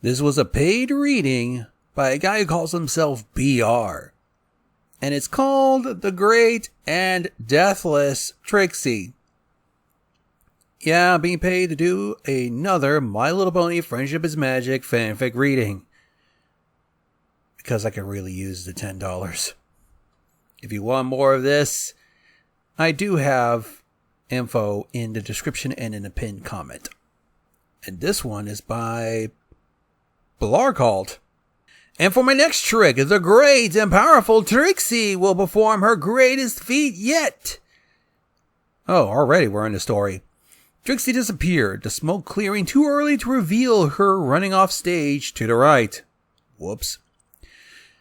This was a paid reading by a guy who calls himself BR. And it's called The Great and Deathless Trixie. Yeah, I'm being paid to do another My Little Pony Friendship is Magic fanfic reading. Because I can really use the $10. If you want more of this, I do have info in the description and in the pinned comment. And this one is by Blarcult. And for my next trick, the great and powerful Trixie will perform her greatest feat yet. Oh, already we're in the story. Trixie disappeared, the smoke clearing too early to reveal her running off stage to the right. Whoops.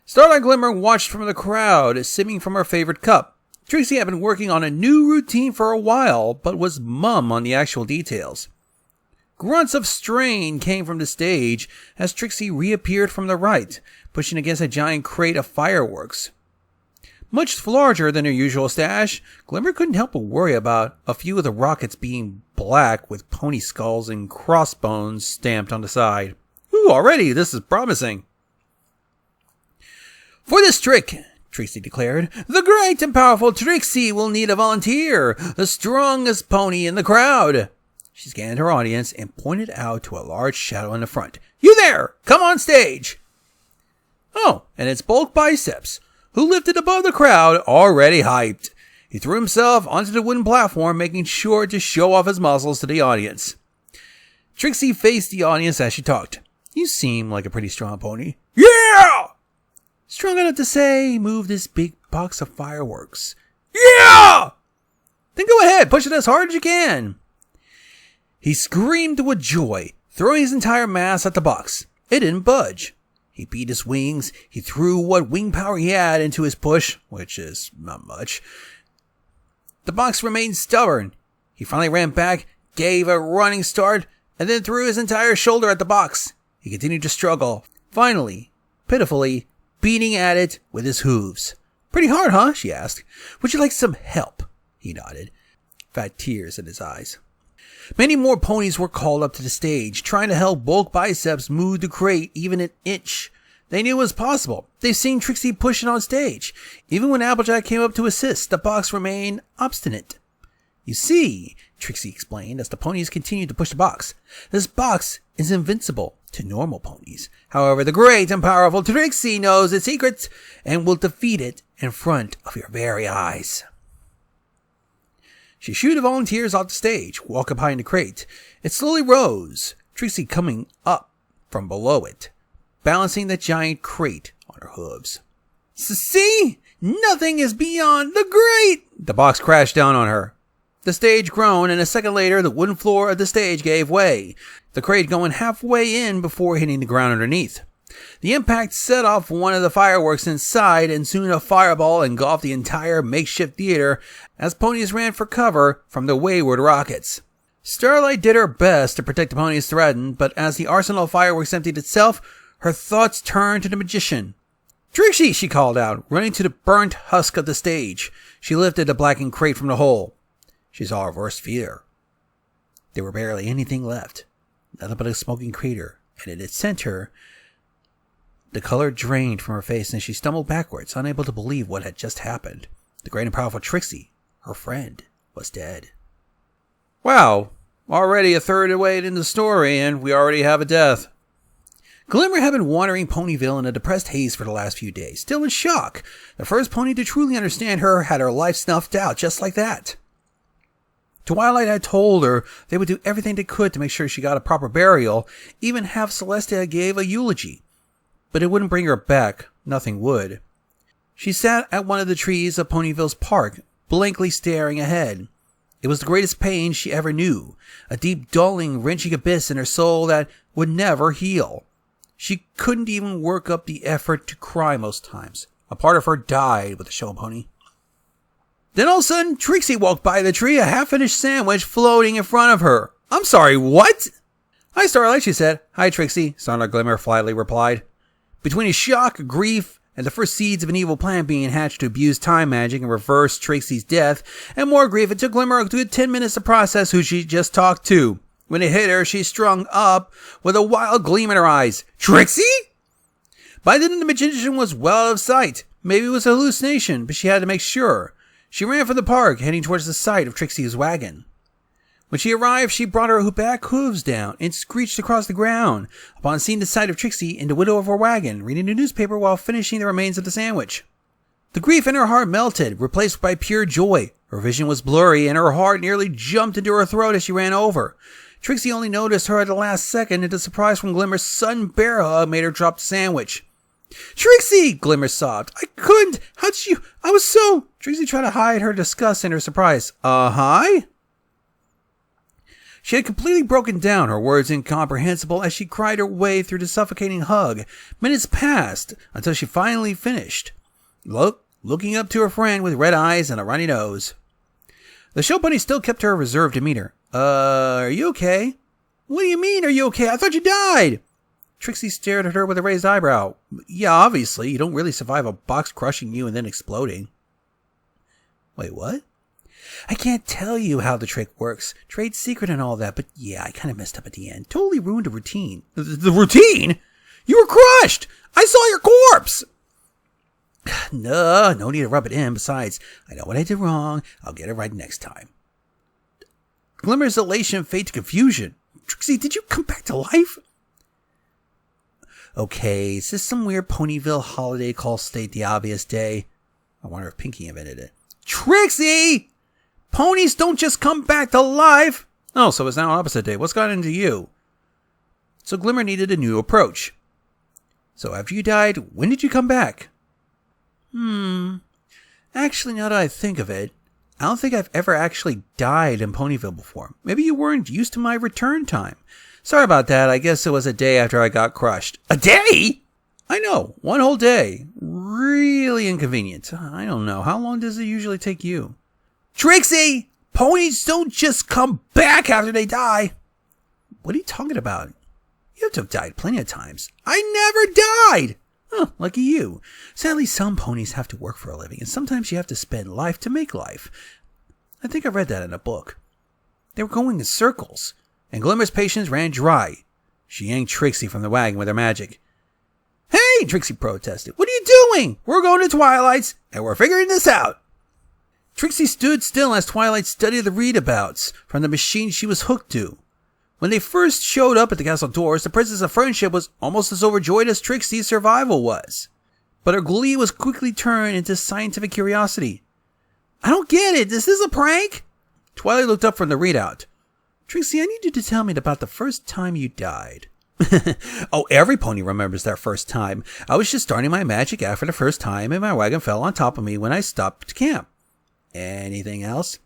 Starlight Glimmer watched from the crowd, sipping from her favorite cup. Trixie had been working on a new routine for a while, but was mum on the actual details. Grunts of strain came from the stage as Trixie reappeared from the right, pushing against a giant crate of fireworks. Much larger than her usual stash, Glimmer couldn't help but worry about a few of the rockets being black with pony skulls and crossbones stamped on the side. Ooh, already this is promising. For this trick, Trixie declared, the great and powerful Trixie will need a volunteer, the strongest pony in the crowd. She scanned her audience and pointed out to a large shadow in the front. You there! Come on stage! Oh, and it's Bulk Biceps, who lifted above the crowd, already hyped. He threw himself onto the wooden platform, making sure to show off his muscles to the audience. Trixie faced the audience as she talked. You seem like a pretty strong pony. Yeah! Strong enough to say, move this big box of fireworks. Yeah! Then go ahead, push it as hard as you can. He screamed with joy, throwing his entire mass at the box. It didn't budge. He beat his wings. He threw what wing power he had into his push, which is not much. The box remained stubborn. He finally ran back, gave a running start, and then threw his entire shoulder at the box. He continued to struggle, finally, pitifully, beating at it with his hooves. Pretty hard, huh? She asked. Would you like some help? He nodded, fat tears in his eyes. Many more ponies were called up to the stage, trying to help Bulk Biceps move the crate even an inch. They knew it was possible. They've seen Trixie push it on stage. Even when Applejack came up to assist, the box remained obstinate. You see, Trixie explained as the ponies continued to push the box, this box is invincible to normal ponies. However, the great and powerful Trixie knows its secrets and will defeat it in front of your very eyes. She shooed the volunteers off the stage, walking behind the crate. It slowly rose, Trixie coming up from below it, balancing the giant crate on her hooves. See? Nothing is beyond the great! The box crashed down on her. The stage groaned, and a second later, the wooden floor of the stage gave way, the crate going halfway in before hitting the ground underneath. The impact set off one of the fireworks inside, and soon a fireball engulfed the entire makeshift theater as ponies ran for cover from the wayward rockets. Starlight did her best to protect the ponies threatened, but as the arsenal of fireworks emptied itself, her thoughts turned to the magician. Trixie, she called out, running to the burnt husk of the stage. She lifted the blackened crate from the hole. She saw her worst fear. There were barely anything left, nothing but a smoking crater, and in its center, the color drained from her face, and she stumbled backwards, unable to believe what had just happened. The great and powerful Trixie, her friend, was dead. Wow, already a third of the way in the story, and we already have a death. Glimmer had been wandering Ponyville in a depressed haze for the last few days, still in shock. The first pony to truly understand her had her life snuffed out just like that. Twilight had told her they would do everything they could to make sure she got a proper burial, even have Celestia gave a eulogy. But it wouldn't bring her back, nothing would. She sat at one of the trees of Ponyville's park, blankly staring ahead. It was the greatest pain she ever knew, a deep, dulling, wrenching abyss in her soul that would never heal. She couldn't even work up the effort to cry most times. A part of her died with the show pony. Then all of a sudden, Trixie walked by the tree, a half-finished sandwich floating in front of her. I'm sorry, what? Hi, Starlight, she said. Hi, Trixie, Starlight Glimmer flatly replied. Between his shock, grief, and the first seeds of an evil plan being hatched to abuse time magic and reverse Trixie's death, and more grief, it took Glimmer a good 10 minutes to process who she just talked to. When it hit her, she sprung up with a wild gleam in her eyes. Trixie? By then, the magician was well out of sight. Maybe it was a hallucination, but she had to make sure. She ran from the park, heading towards the site of Trixie's wagon. When she arrived, she brought her back hooves down and screeched across the ground upon seeing the sight of Trixie in the window of her wagon, reading a newspaper while finishing the remains of the sandwich. The grief in her heart melted, replaced by pure joy. Her vision was blurry, and her heart nearly jumped into her throat as she ran over. Trixie only noticed her at the last second, and the surprise from Glimmer's sudden bear hug made her drop the sandwich. Trixie! Glimmer sobbed. I couldn't! How did you? I was so... Trixie tried to hide her disgust and her surprise. Hi? She had completely broken down, her words incomprehensible as she cried her way through the suffocating hug. Minutes passed until she finally finished, looking up to her friend with red eyes and a runny nose. The show bunny still kept her reserved demeanor. Are you okay? What do you mean, are you okay? I thought you died! Trixie stared at her with a raised eyebrow. Yeah, obviously. You don't really survive a box crushing you and then exploding. Wait, what? I can't tell you how the trick works. Trade secret and all that, but yeah, I kind of messed up at the end. Totally ruined the routine. The routine? You were crushed! I saw your corpse! No need to rub it in. Besides, I know what I did wrong. I'll get it right next time. Glimmer's elation fade to confusion. Trixie, did you come back to life? Okay, is this some weird Ponyville holiday called State the Obvious Day? I wonder if Pinky invented it. Trixie! Ponies don't just come back to life! Oh, so it's now opposite day. What's got into you? So Glimmer needed a new approach. So after you died, when did you come back? Actually, now that I think of it, I don't think I've ever actually died in Ponyville before. Maybe you weren't used to my return time. Sorry about that. I guess it was a day after I got crushed. A day? I know. One whole day. Really inconvenient. I don't know. How long does it usually take you? Trixie! Ponies don't just come back after they die. What are you talking about? You have to have died plenty of times. I never died! Oh, lucky you. Sadly, some ponies have to work for a living, and sometimes you have to spend life to make life. I think I read that in a book. They were going in circles, and Glimmer's patience ran dry. She yanked Trixie from the wagon with her magic. Hey, Trixie protested. What are you doing? We're going to Twilight's, and we're figuring this out. Trixie stood still as Twilight studied the readabouts from the machine she was hooked to. When they first showed up at the castle doors, the Princess of Friendship was almost as overjoyed as Trixie's survival was. But her glee was quickly turned into scientific curiosity. I don't get it. Is this a prank? Twilight looked up from the readout. Trixie, I need you to tell me about the first time you died. Oh, every pony remembers their first time. I was just starting my magic after the first time, and my wagon fell on top of me when I stopped to camp. Anything else?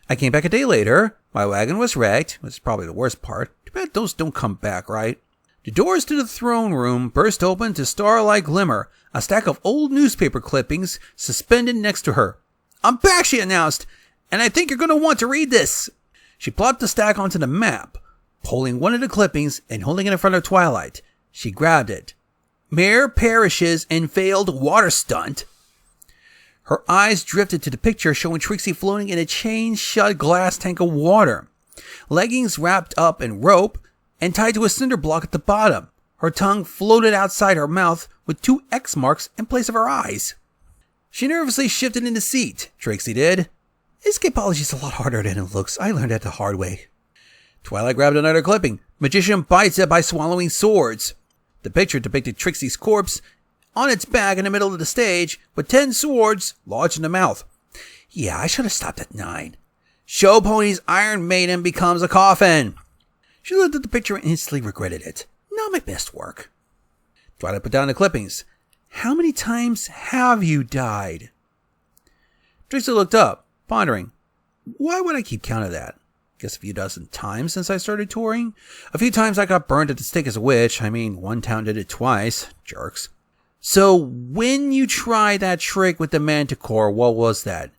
I came back a day later. My wagon was wrecked, which is probably the worst part. Too bad those don't come back, right? The doors to the throne room burst open to starlight glimmer, a stack of old newspaper clippings suspended next to her. I'm back, she announced, and I think you're going to want to read this. She plopped the stack onto the map, pulling one of the clippings and holding it in front of Twilight. She grabbed it. Mayor perishes in failed water stunt. Her eyes drifted to the picture showing Trixie floating in a chain-shut glass tank of water. Leggings wrapped up in rope and tied to a cinder block at the bottom. Her tongue floated outside her mouth with 2 X marks in place of her eyes. She nervously shifted in the seat. Trixie did. Escapology is a lot harder than it looks. I learned that the hard way. Twilight grabbed another clipping. Magician bites it by swallowing swords. The picture depicted Trixie's corpse on its back in the middle of the stage with 10 swords lodged in the mouth. Yeah, I should have stopped at 9. Show Pony's Iron Maiden becomes a coffin. She looked at the picture and instantly regretted it. Not my best work. Twilight put down the clippings. How many times have you died? Trixie looked up, pondering. Why would I keep count of that? Guess a few dozen times since I started touring. A few times I got burned at the stake as a witch. I mean, one town did it twice. Jerks. So, when you tried that trick with the Manticore, what was that?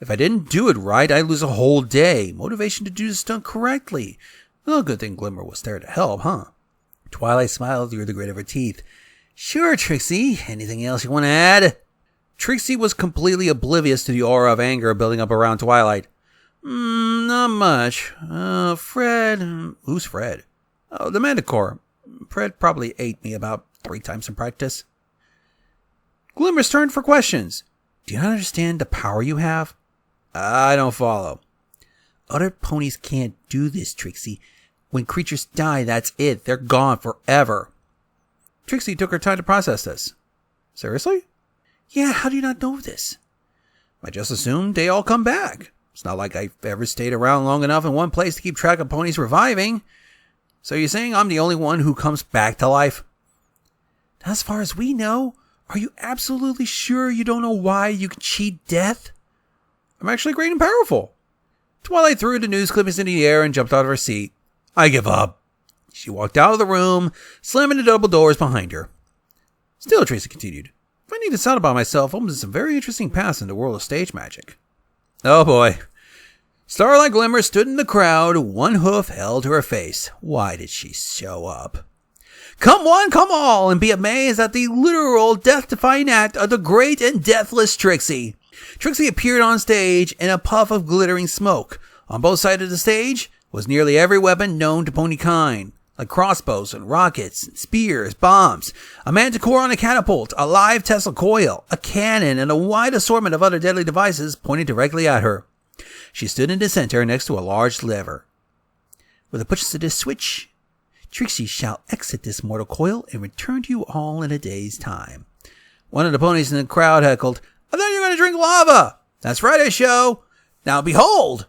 If I didn't do it right, I'd lose a whole day. Motivation to do the stunt correctly. Well, good thing Glimmer was there to help, huh? Twilight smiled through the grit of her teeth. Sure, Trixie. Anything else you want to add? Trixie was completely oblivious to the aura of anger building up around Twilight. Not much. Fred. Who's Fred? Oh, the Manticore. Fred probably ate me about 3 times in practice. Glimmer's turn for questions. Do you not understand the power you have? I don't follow. Other ponies can't do this, Trixie. When creatures die, that's it. They're gone forever. Trixie took her time to process this. Seriously? Yeah, how do you not know this? I just assumed they all come back. It's not like I've ever stayed around long enough in one place to keep track of ponies reviving. So you're saying I'm the only one who comes back to life? As far as we know, are you absolutely sure you don't know why you can cheat death? I'm actually great and powerful. Twilight threw the news clippings into the air and jumped out of her seat. I give up. She walked out of the room, slamming the double doors behind her. Still, Trixie continued, if I need to sound about myself, I'm in some very interesting paths in the world of stage magic. Oh boy. Starlight Glimmer stood in the crowd, one hoof held to her face. Why did she show up? Come one, come all, and be amazed at the literal death-defying act of the great and deathless Trixie. Trixie appeared on stage in a puff of glittering smoke. On both sides of the stage was nearly every weapon known to pony kind, like crossbows and rockets, and spears, bombs, a manticore on a catapult, a live Tesla coil, a cannon, and a wide assortment of other deadly devices pointed directly at her. She stood in the center next to a large lever. With a push to this switch, Trixie shall exit this mortal coil and return to you all in a day's time. One of the ponies in the crowd heckled, I thought you were going to drink lava. That's right, I show. Now behold.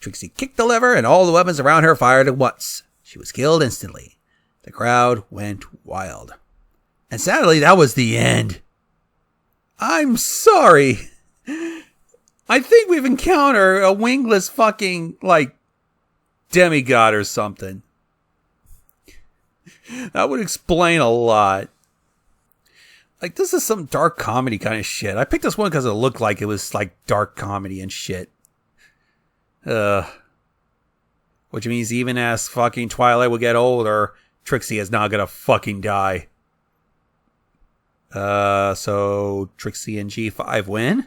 Trixie kicked the lever and all the weapons around her fired at once. She was killed instantly. The crowd went wild. And sadly, that was the end. I'm sorry. I think we've encountered a wingless fucking, demigod or something. That would explain a lot. This is some dark comedy kind of shit. I picked this one because it looked like it was, dark comedy and shit. Which means even as fucking Twilight will get older, Trixie is not gonna fucking die. So Trixie and G5 win?